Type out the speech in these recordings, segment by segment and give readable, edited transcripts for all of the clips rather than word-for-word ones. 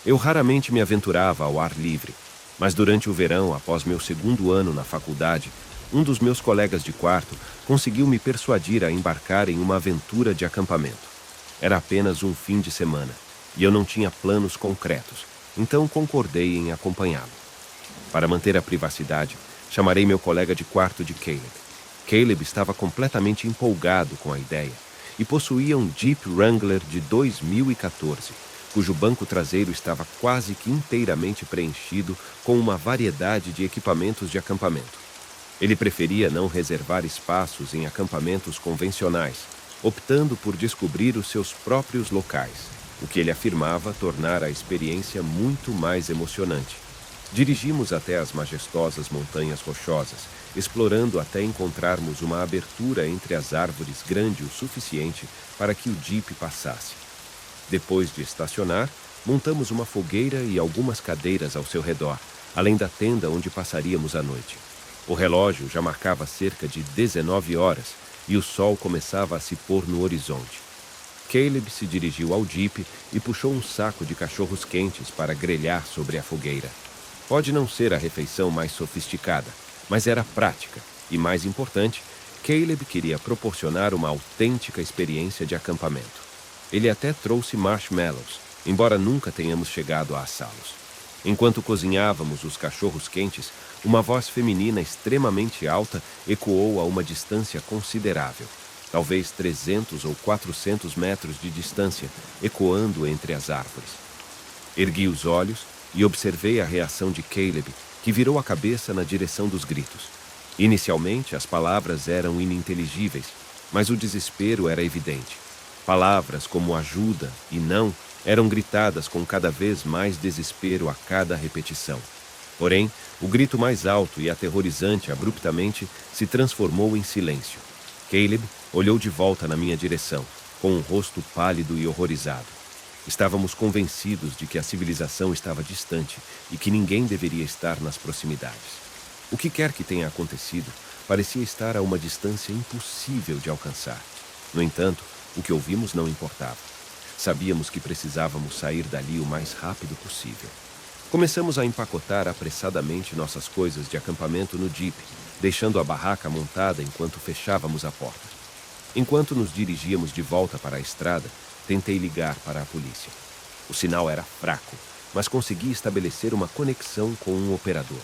Eu raramente me aventurava ao ar livre, mas durante o verão, após meu segundo ano na faculdade, um dos meus colegas de quarto conseguiu me persuadir a embarcar em uma aventura de acampamento. Era apenas um fim de semana, e eu não tinha planos concretos, então concordei em acompanhá-lo. Para manter a privacidade, chamarei meu colega de quarto de Caleb. Caleb estava completamente empolgado com a ideia e possuía um Jeep Wrangler de 2014, cujo banco traseiro estava quase que inteiramente preenchido com uma variedade de equipamentos de acampamento. Ele preferia não reservar espaços em acampamentos convencionais, optando por descobrir os seus próprios locais, o que ele afirmava tornar a experiência muito mais emocionante. Dirigimos até as majestosas montanhas rochosas, explorando até encontrarmos uma abertura entre as árvores grande o suficiente para que o Jeep passasse. Depois de estacionar, montamos uma fogueira e algumas cadeiras ao seu redor, além da tenda onde passaríamos a noite. O relógio já marcava cerca de 19 horas e o sol começava a se pôr no horizonte. Caleb se dirigiu ao Jeep e puxou um saco de cachorros quentes para grelhar sobre a fogueira. Pode não ser a refeição mais sofisticada, mas era prática e, mais importante, Caleb queria proporcionar uma autêntica experiência de acampamento. Ele até trouxe marshmallows, embora nunca tenhamos chegado a assá-los. Enquanto cozinhávamos os cachorros quentes, uma voz feminina extremamente alta ecoou a uma distância considerável, talvez 300 ou 400 metros de distância, ecoando entre as árvores. Ergui os olhos e observei a reação de Caleb, que virou a cabeça na direção dos gritos. Inicialmente, as palavras eram ininteligíveis, mas o desespero era evidente. Palavras como ajuda e não eram gritadas com cada vez mais desespero a cada repetição. Porém, o grito mais alto e aterrorizante abruptamente se transformou em silêncio. Caleb olhou de volta na minha direção, com um rosto pálido e horrorizado. Estávamos convencidos de que a civilização estava distante e que ninguém deveria estar nas proximidades. O que quer que tenha acontecido, parecia estar a uma distância impossível de alcançar. No entanto, o que ouvimos não importava. Sabíamos que precisávamos sair dali o mais rápido possível. Começamos a empacotar apressadamente nossas coisas de acampamento no Jeep, deixando a barraca montada enquanto fechávamos a porta. Enquanto nos dirigíamos de volta para a estrada, tentei ligar para a polícia. O sinal era fraco, mas consegui estabelecer uma conexão com um operador.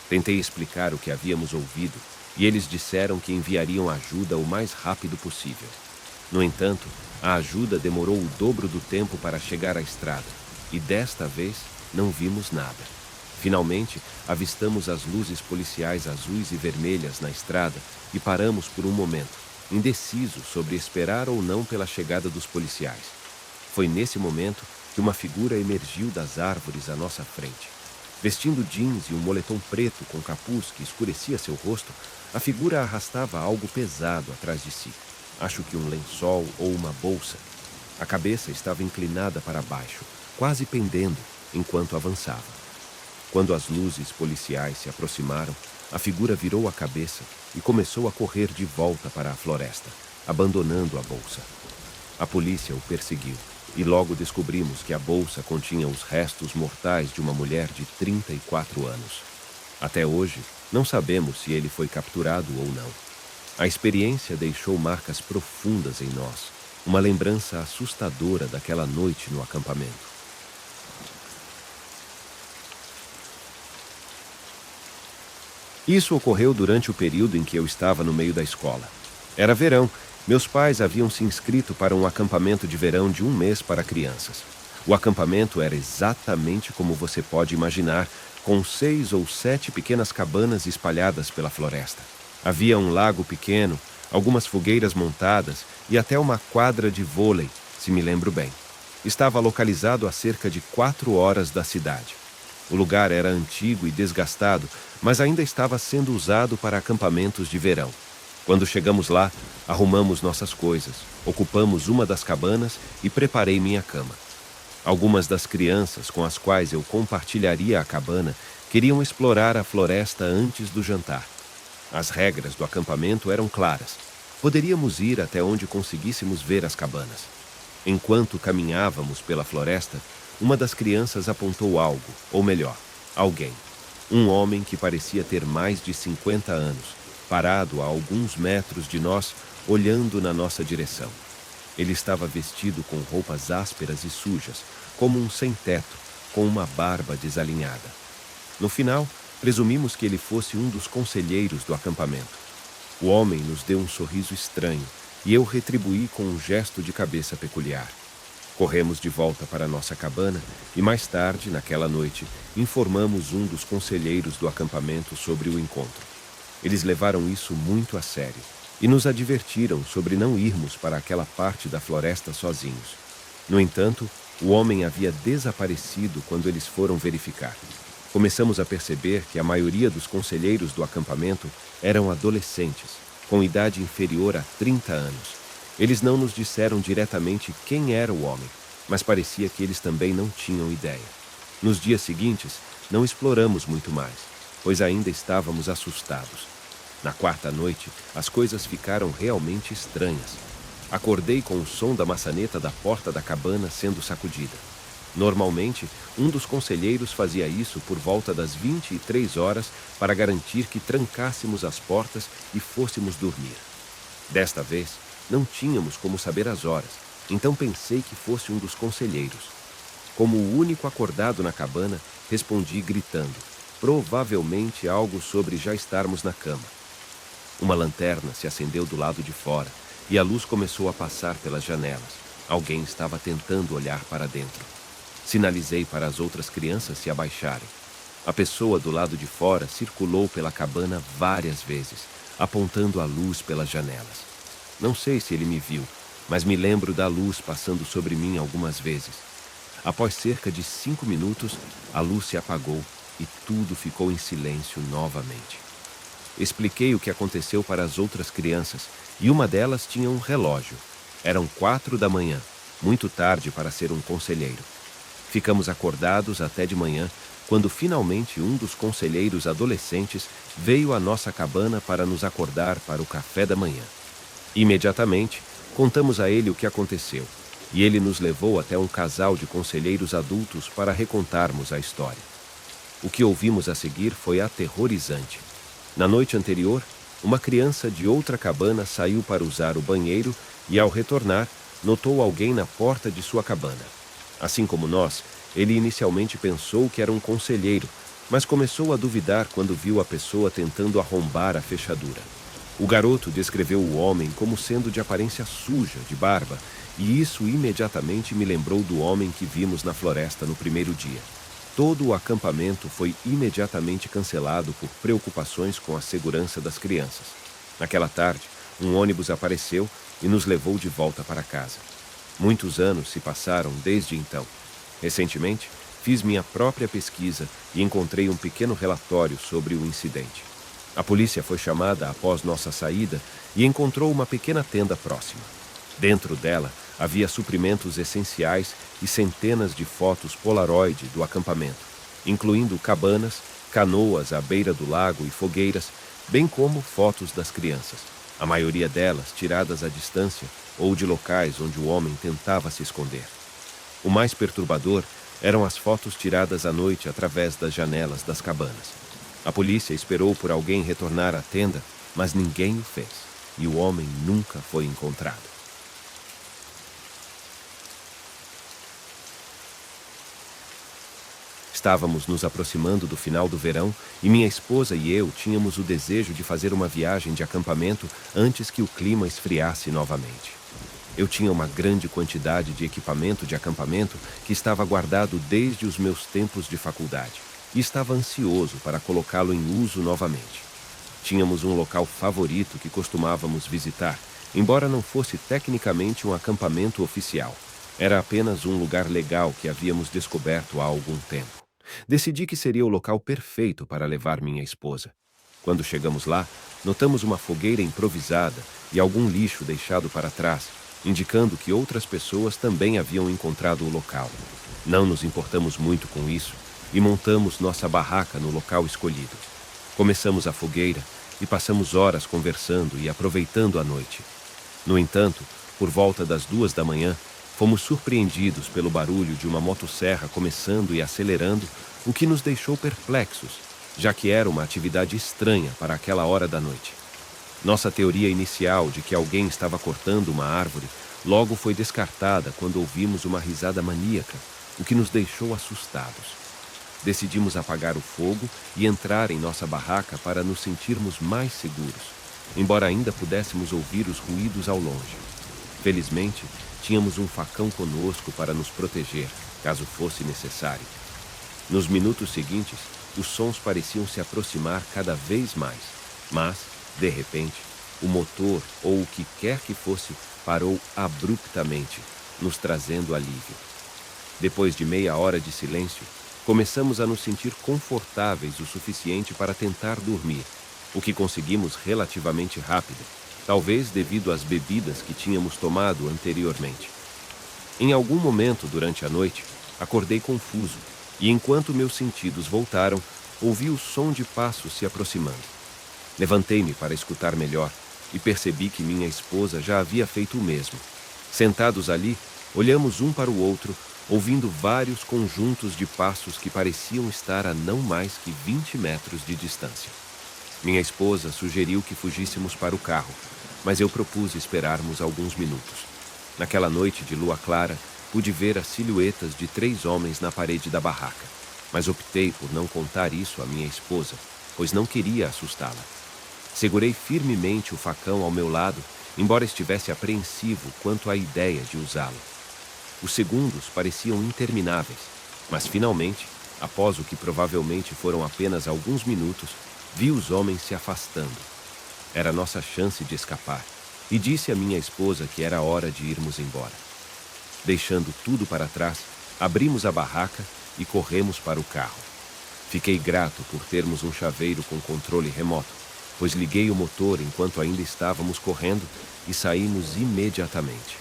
Tentei explicar o que havíamos ouvido e eles disseram que enviariam ajuda o mais rápido possível. No entanto, a ajuda demorou o dobro do tempo para chegar à estrada e desta vez não vimos nada. Finalmente, avistamos as luzes policiais azuis e vermelhas na estrada e paramos por um momento, indecisos sobre esperar ou não pela chegada dos policiais. Foi nesse momento que uma figura emergiu das árvores à nossa frente. Vestindo jeans e um moletom preto com capuz que escurecia seu rosto, a figura arrastava algo pesado atrás de si. Acho que um lençol ou uma bolsa. A cabeça estava inclinada para baixo, quase pendendo, enquanto avançava. Quando as luzes policiais se aproximaram, a figura virou a cabeça e começou a correr de volta para a floresta, abandonando a bolsa. A polícia o perseguiu e logo descobrimos que a bolsa continha os restos mortais de uma mulher de 34 anos. Até hoje, não sabemos se ele foi capturado ou não. A experiência deixou marcas profundas em nós, uma lembrança assustadora daquela noite no acampamento. Isso ocorreu durante o período em que eu estava no meio da escola. Era verão. Meus pais haviam se inscrito para um acampamento de verão de 1 mês para crianças. O acampamento era exatamente como você pode imaginar, com 6 ou 7 pequenas cabanas espalhadas pela floresta. Havia um lago pequeno, algumas fogueiras montadas e até uma quadra de vôlei, se me lembro bem. Estava localizado a cerca de 4 horas da cidade. O lugar era antigo e desgastado, mas ainda estava sendo usado para acampamentos de verão. Quando chegamos lá, arrumamos nossas coisas, ocupamos uma das cabanas e preparei minha cama. Algumas das crianças com as quais eu compartilharia a cabana queriam explorar a floresta antes do jantar. As regras do acampamento eram claras. Poderíamos ir até onde conseguíssemos ver as cabanas. Enquanto caminhávamos pela floresta, uma das crianças apontou algo, ou melhor, alguém. Um homem que parecia ter mais de 50 anos, parado a alguns metros de nós, olhando na nossa direção. Ele estava vestido com roupas ásperas e sujas, como um sem-teto, com uma barba desalinhada. No final, presumimos que ele fosse um dos conselheiros do acampamento. O homem nos deu um sorriso estranho e eu retribuí com um gesto de cabeça peculiar. Corremos de volta para nossa cabana e mais tarde, naquela noite, informamos um dos conselheiros do acampamento sobre o encontro. Eles levaram isso muito a sério e nos advertiram sobre não irmos para aquela parte da floresta sozinhos. No entanto, o homem havia desaparecido quando eles foram verificar. Começamos a perceber que a maioria dos conselheiros do acampamento eram adolescentes, com idade inferior a 30 anos. Eles não nos disseram diretamente quem era o homem, mas parecia que eles também não tinham ideia. Nos dias seguintes, não exploramos muito mais, pois ainda estávamos assustados. Na quarta noite, as coisas ficaram realmente estranhas. Acordei com o som da maçaneta da porta da cabana sendo sacudida. Normalmente, um dos conselheiros fazia isso por volta das 23 horas para garantir que trancássemos as portas e fôssemos dormir. Desta vez, não tínhamos como saber as horas, então pensei que fosse um dos conselheiros. Como o único acordado na cabana, respondi gritando, provavelmente algo sobre já estarmos na cama. Uma lanterna se acendeu do lado de fora e a luz começou a passar pelas janelas. Alguém estava tentando olhar para dentro. Sinalizei para as outras crianças se abaixarem. A pessoa do lado de fora circulou pela cabana várias vezes, apontando a luz pelas janelas. Não sei se ele me viu, mas me lembro da luz passando sobre mim algumas vezes. Após cerca de 5 minutos, a luz se apagou e tudo ficou em silêncio novamente. Expliquei o que aconteceu para as outras crianças e uma delas tinha um relógio. Eram 4 da manhã, muito tarde para ser um conselheiro. Ficamos acordados até de manhã, quando finalmente um dos conselheiros adolescentes veio à nossa cabana para nos acordar para o café da manhã. Imediatamente, contamos a ele o que aconteceu, e ele nos levou até um casal de conselheiros adultos para recontarmos a história. O que ouvimos a seguir foi aterrorizante. Na noite anterior, uma criança de outra cabana saiu para usar o banheiro e, ao retornar, notou alguém na porta de sua cabana. Assim como nós, ele inicialmente pensou que era um conselheiro, mas começou a duvidar quando viu a pessoa tentando arrombar a fechadura. O garoto descreveu o homem como sendo de aparência suja, de barba, e isso imediatamente me lembrou do homem que vimos na floresta no primeiro dia. Todo o acampamento foi imediatamente cancelado por preocupações com a segurança das crianças. Naquela tarde, um ônibus apareceu e nos levou de volta para casa. Muitos anos se passaram desde então. Recentemente, fiz minha própria pesquisa e encontrei um pequeno relatório sobre o incidente. A polícia foi chamada após nossa saída e encontrou uma pequena tenda próxima. Dentro dela, havia suprimentos essenciais e centenas de fotos Polaroid do acampamento, incluindo cabanas, canoas à beira do lago e fogueiras, bem como fotos das crianças, a maioria delas tiradas à distância ou de locais onde o homem tentava se esconder. O mais perturbador eram as fotos tiradas à noite através das janelas das cabanas. A polícia esperou por alguém retornar à tenda, mas ninguém o fez, e o homem nunca foi encontrado. Estávamos nos aproximando do final do verão e minha esposa e eu tínhamos o desejo de fazer uma viagem de acampamento antes que o clima esfriasse novamente. Eu tinha uma grande quantidade de equipamento de acampamento que estava guardado desde os meus tempos de faculdade e estava ansioso para colocá-lo em uso novamente. Tínhamos um local favorito que costumávamos visitar, embora não fosse tecnicamente um acampamento oficial. Era apenas um lugar legal que havíamos descoberto há algum tempo. Decidi que seria o local perfeito para levar minha esposa. Quando chegamos lá, notamos uma fogueira improvisada e algum lixo deixado para trás, indicando que outras pessoas também haviam encontrado o local. Não nos importamos muito com isso e montamos nossa barraca no local escolhido. Começamos a fogueira e passamos horas conversando e aproveitando a noite. No entanto, por volta das 2 da manhã, Fomos surpreendidos pelo barulho de uma motosserra começando e acelerando, o que nos deixou perplexos, já que era uma atividade estranha para aquela hora da noite. Nossa teoria inicial de que alguém estava cortando uma árvore logo foi descartada quando ouvimos uma risada maníaca, o que nos deixou assustados. Decidimos apagar o fogo e entrar em nossa barraca para nos sentirmos mais seguros, embora ainda pudéssemos ouvir os ruídos ao longe. Felizmente, tínhamos um facão conosco para nos proteger, caso fosse necessário. Nos minutos seguintes, os sons pareciam se aproximar cada vez mais, mas, de repente, o motor ou o que quer que fosse parou abruptamente, nos trazendo alívio. Depois de meia hora de silêncio, começamos a nos sentir confortáveis o suficiente para tentar dormir, o que conseguimos relativamente rápido, talvez devido às bebidas que tínhamos tomado anteriormente. Em algum momento durante a noite, acordei confuso e, enquanto meus sentidos voltaram, ouvi o som de passos se aproximando. Levantei-me para escutar melhor e percebi que minha esposa já havia feito o mesmo. Sentados ali, olhamos um para o outro, ouvindo vários conjuntos de passos que pareciam estar a não mais que 20 metros de distância. Minha esposa sugeriu que fugíssemos para o carro, mas eu propus esperarmos alguns minutos. Naquela noite de lua clara, pude ver as silhuetas de 3 homens na parede da barraca, mas optei por não contar isso à minha esposa, pois não queria assustá-la. Segurei firmemente o facão ao meu lado, embora estivesse apreensivo quanto à ideia de usá-lo. Os segundos pareciam intermináveis, mas finalmente, após o que provavelmente foram apenas alguns minutos, vi os homens se afastando. Era nossa chance de escapar, e disse à minha esposa que era hora de irmos embora. Deixando tudo para trás, abrimos a barraca e corremos para o carro. Fiquei grato por termos um chaveiro com controle remoto, pois liguei o motor enquanto ainda estávamos correndo e saímos imediatamente.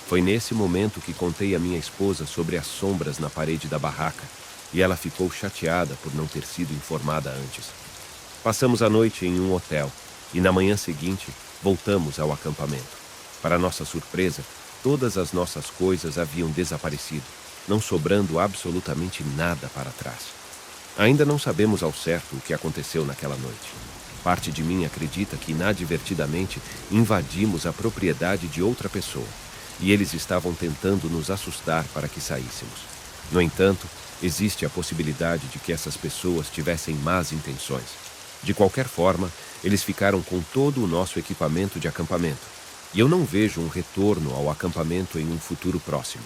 Foi nesse momento que contei à minha esposa sobre as sombras na parede da barraca, e ela ficou chateada por não ter sido informada antes. Passamos a noite em um hotel, e na manhã seguinte voltamos ao acampamento. Para nossa surpresa, todas as nossas coisas haviam desaparecido, não sobrando absolutamente nada para trás. Ainda não sabemos ao certo o que aconteceu naquela noite. Parte de mim acredita que inadvertidamente invadimos a propriedade de outra pessoa, e eles estavam tentando nos assustar para que saíssemos. No entanto, existe a possibilidade de que essas pessoas tivessem más intenções. De qualquer forma, eles ficaram com todo o nosso equipamento de acampamento, e eu não vejo um retorno ao acampamento em um futuro próximo.